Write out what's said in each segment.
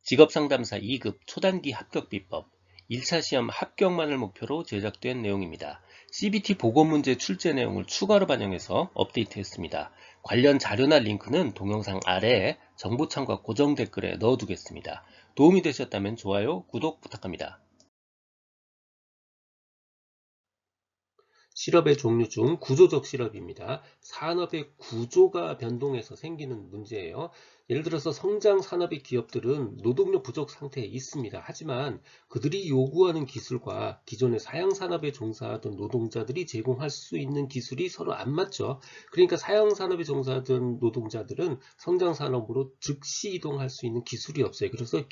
직업상담사 2급 초단기 합격 비법 1차 시험 합격만을 목표로 제작된 내용입니다. CBT 보건문제 출제 내용을 추가로 반영해서 업데이트했습니다. 관련 자료나 링크는 동영상 아래에 정보창과 고정 댓글에 넣어두겠습니다. 도움이 되셨다면 좋아요, 구독 부탁합니다. 실업의 종류 중 구조적 실업입니다. 산업의 구조가 변동해서 생기는 문제예요. 예를 들어서 성장 산업의 기업들은 노동력 부족 상태에 있습니다. 하지만 그들이 요구하는 기술과 기존의 사양 산업에 종사하던 노동자들이 제공할 수 있는 기술이 서로 안 맞죠. 그러니까 사양 산업에 종사하던 노동자들은 성장 산업으로 즉시 이동할 수 있는 기술이 없어요. 그래서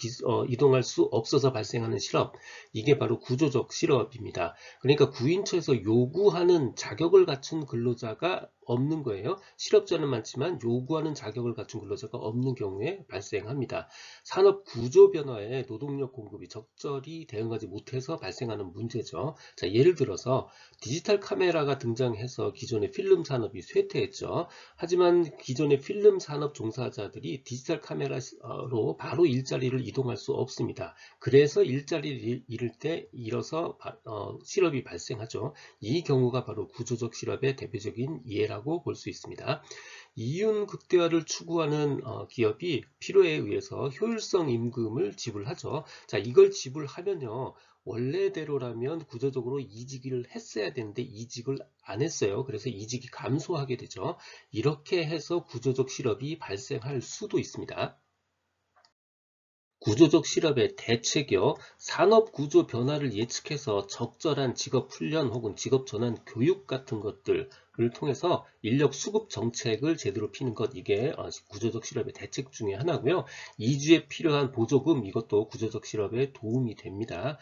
이동할 수 없어서 발생하는 실업, 이게 바로 구조적 실업입니다. 그러니까 구인처에서 요구하는 자격을 갖춘 근로자가 없는 거예요. 실업자는 많지만 요구하는 자격을 갖춘 근로자가 없는 경우에 발생합니다. 산업 구조 변화에 노동력 공급이 적절히 대응하지 못해서 발생하는 문제죠. 자, 예를 들어서 디지털 카메라가 등장해서 기존의 필름 산업이 쇠퇴했죠. 하지만 기존의 필름 산업 종사자들이 디지털 카메라로 바로 일자리를 이동할 수 없습니다. 그래서 일자리를 잃을 때 실업이 발생하죠. 이 경우가 바로 구조적 실업의 대표적인 예라고 볼 수 있습니다. 이윤 극대화를 추구하는 기업이 필요에 의해서 효율성 임금을 지불하죠. 자, 이걸 지불하면요, 원래대로라면 구조적으로 이직을 했어야 되는데 이직을 안 했어요. 그래서 이직이 감소하게 되죠. 이렇게 해서 구조적 실업이 발생할 수도 있습니다. 구조적 실업의 대책이요. 산업 구조 변화를 예측해서 적절한 직업 훈련 혹은 직업 전환 교육 같은 것들을 통해서 인력 수급 정책을 제대로 피는 것, 이게 구조적 실업의 대책 중에 하나고요. 이주에 필요한 보조금, 이것도 구조적 실업에 도움이 됩니다.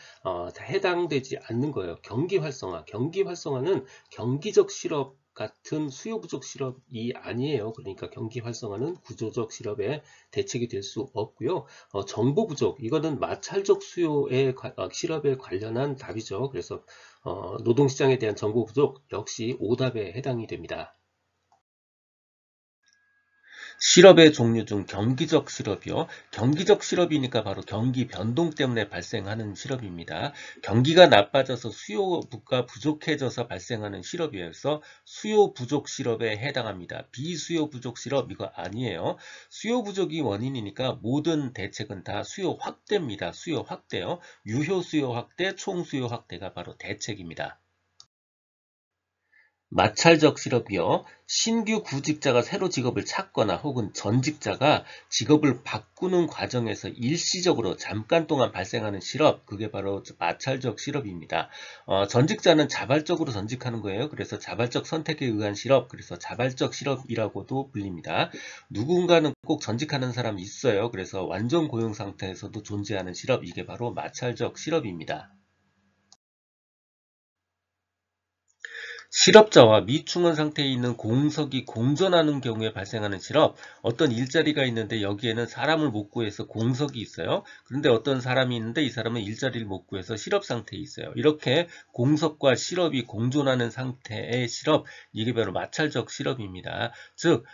해당되지 않는 거예요. 경기 활성화. 경기 활성화는 경기적 실업 같은 수요 부족 실업이 아니에요. 그러니까 경기 활성화는 구조적 실업의 대책이 될 수 없고요. 정보 부족, 이거는 마찰적 수요의 실업에 관련한 답이죠. 그래서 노동시장에 대한 정보 부족 역시 오답에 해당이 됩니다. 실업의 종류 중 경기적 실업이요. 경기적 실업이니까 바로 경기 변동 때문에 발생하는 실업입니다. 경기가 나빠져서 수요가 부족해져서 발생하는 실업이에요. 그래서 수요 부족 실업에 해당합니다. 비수요 부족 실업 이거 아니에요. 수요 부족이 원인이니까 모든 대책은 다 수요 확대입니다. 수요 확대요. 유효 수요 확대, 총 수요 확대가 바로 대책입니다. 마찰적 실업이요. 신규 구직자가 새로 직업을 찾거나 혹은 전직자가 직업을 바꾸는 과정에서 일시적으로 잠깐 동안 발생하는 실업, 그게 바로 마찰적 실업입니다. 전직자는 자발적으로 전직하는 거예요. 그래서 자발적 선택에 의한 실업, 그래서 자발적 실업이라고도 불립니다. 누군가는 꼭 전직하는 사람이 있어요. 그래서 완전 고용 상태에서도 존재하는 실업, 이게 바로 마찰적 실업입니다. 실업자와 미충원 상태에 있는 공석이 공존하는 경우에 발생하는 실업, 어떤 일자리가 있는데 여기에는 사람을 못 구해서 공석이 있어요. 그런데 어떤 사람이 있는데 이 사람은 일자리를 못 구해서 실업 상태에 있어요. 이렇게 공석과 실업이 공존하는 상태의 실업, 이게 바로 마찰적 실업입니다. 즉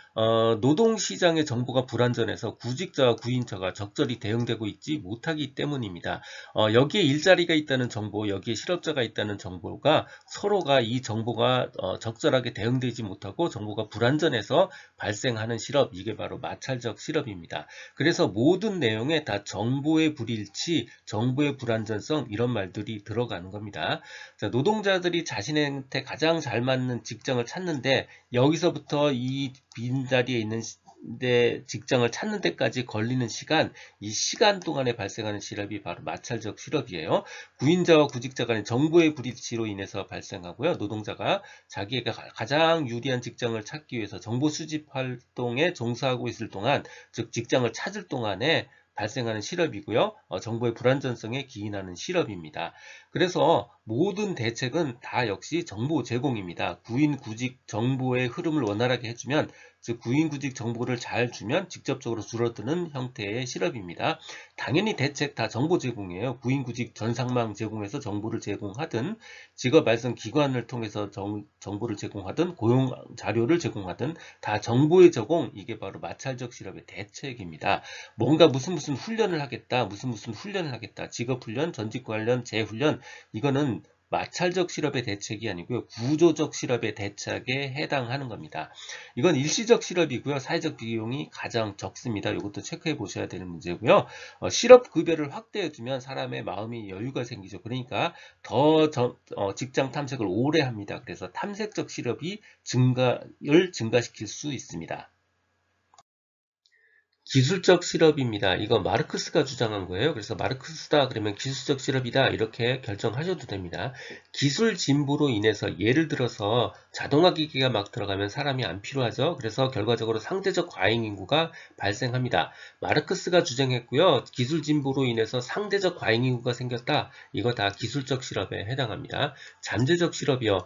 노동시장의 정보가 불완전해서 구직자와 구인처가 적절히 대응되고 있지 못하기 때문입니다. 여기에 일자리가 있다는 정보, 여기에 실업자가 있다는 정보가 서로가 이 정보가 적절하게 대응되지 못하고 정보가 불완전해서 발생하는 실업, 이게 바로 마찰적 실업입니다. 그래서 모든 내용에 다 정보의 불일치, 정보의 불완전성, 이런 말들이 들어가는 겁니다. 자, 노동자들이 자신한테 가장 잘 맞는 직장을 찾는데 여기서부터 이 빈자리에 있는 직장을 찾는 데까지 걸리는 시간, 이 시간 동안에 발생하는 실업이 바로 마찰적 실업이에요. 구인자와 구직자 간의 정보의 불일치로 인해서 발생하고요. 노동자가 자기에게 가장 유리한 직장을 찾기 위해서 정보 수집 활동에 종사하고 있을 동안, 즉 직장을 찾을 동안에 발생하는 실업이고요. 정보의 불완전성에 기인하는 실업입니다. 그래서 모든 대책은 다 역시 정보 제공입니다. 구인구직 정보의 흐름을 원활하게 해주면, 즉 구인구직 정보를 잘 주면 직접적으로 줄어드는 형태의 실업입니다. 당연히 대책 다 정보 제공이에요. 구인구직 전상망 제공해서 정보를 제공하든, 직업 알선 기관을 통해서 정보를 제공하든, 고용 자료를 제공하든 다 정보의 제공, 이게 바로 마찰적 실업의 대책입니다. 뭔가 무슨 훈련을 하겠다, 무슨 훈련을 하겠다, 직업훈련, 전직 관련 재훈련, 이거는 마찰적 실업의 대책이 아니고요. 구조적 실업의 대책에 해당하는 겁니다. 이건 일시적 실업이고요. 사회적 비용이 가장 적습니다. 이것도 체크해 보셔야 되는 문제고요. 실업 급여를 확대해 주면 사람의 마음이 여유가 생기죠. 그러니까 더 직장 탐색을 오래 합니다. 그래서 탐색적 실업이 증가시킬 수 있습니다. 기술적 실업입니다. 이거 마르크스가 주장한 거예요. 그래서 마르크스다 그러면 기술적 실업이다 이렇게 결정하셔도 됩니다. 기술 진보로 인해서 예를 들어서 자동화 기기가 막 들어가면 사람이 안 필요하죠. 그래서 결과적으로 상대적 과잉 인구가 발생합니다. 마르크스가 주장했고요. 기술 진보로 인해서 상대적 과잉 인구가 생겼다. 이거 다 기술적 실업에 해당합니다. 잠재적 실업이요.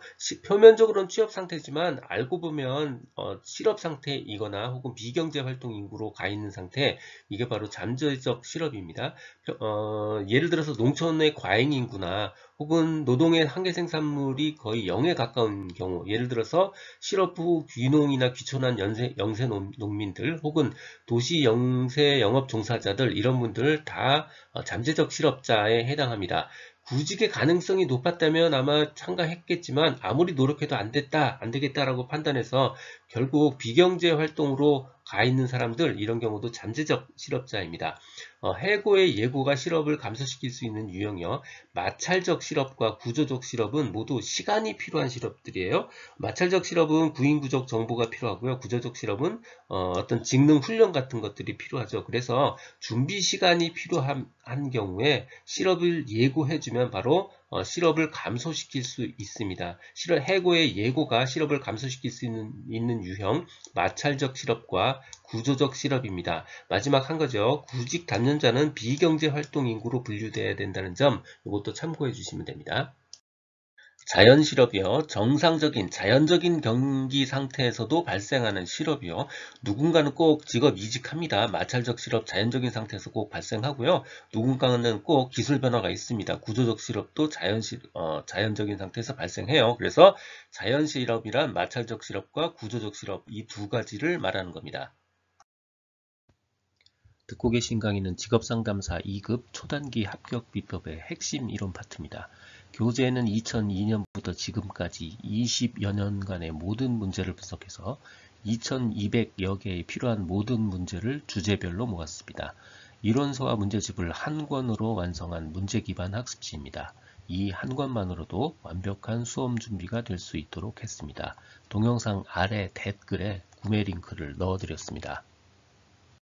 표면적으로는 취업 상태지만 알고 보면 실업 상태이거나 혹은 비경제 활동 인구로 가 있는 상태, 이게 바로 잠재적 실업입니다. 예를 들어서 농촌의 과잉 인구나 혹은 노동의 한계 생산물이 거의 0에 가까운 경우, 예를 들어서 실업 후 귀농이나 귀촌한 영세 농민들 혹은 도시 영세 영업 종사자들, 이런 분들 다 잠재적 실업자에 해당합니다. 구직의 가능성이 높았다면 아마 참가했겠지만 아무리 노력해도 안 되겠다라고 판단해서 결국 비경제 활동으로 가 있는 사람들, 이런 경우도 잠재적 실업자입니다. 해고의 예고가 실업을 감소시킬 수 있는 유형이요. 마찰적 실업과 구조적 실업은 모두 시간이 필요한 실업들이에요. 마찰적 실업은 구인구적 정보가 필요하고요. 구조적 실업은 어떤 직능 훈련 같은 것들이 필요하죠. 그래서 준비 시간이 필요한 경우에 실업을 예고해주면 바로 실업을 감소시킬 수 있습니다. 해고의 예고가 실업을 감소시킬 수 있는 유형, 마찰적 실업과 구조적 실업입니다. 마지막 한 가지요. 구직 단년자는 비경제 활동 인구로 분류되어야 된다는 점, 이것도 참고해 주시면 됩니다. 자연 실업이요. 정상적인 자연적인 경기 상태에서도 발생하는 실업이요. 누군가는 꼭 직업 이직합니다. 마찰적 실업 자연적인 상태에서 꼭 발생하고요. 누군가는 꼭 기술 변화가 있습니다. 구조적 실업도 자연적인 상태에서 발생해요. 그래서 자연 실업이란 마찰적 실업과 구조적 실업, 이 두 가지를 말하는 겁니다. 듣고 계신 강의는 직업상담사 2급 초단기 합격 비법의 핵심 이론 파트입니다. 교재에는 2002년부터 지금까지 20여 년간의 모든 문제를 분석해서 2200여 개의 필요한 모든 문제를 주제별로 모았습니다. 이론서와 문제집을 한 권으로 완성한 문제 기반 학습지입니다. 이 한 권만으로도 완벽한 수험 준비가 될 수 있도록 했습니다. 동영상 아래 댓글에 구매 링크를 넣어드렸습니다.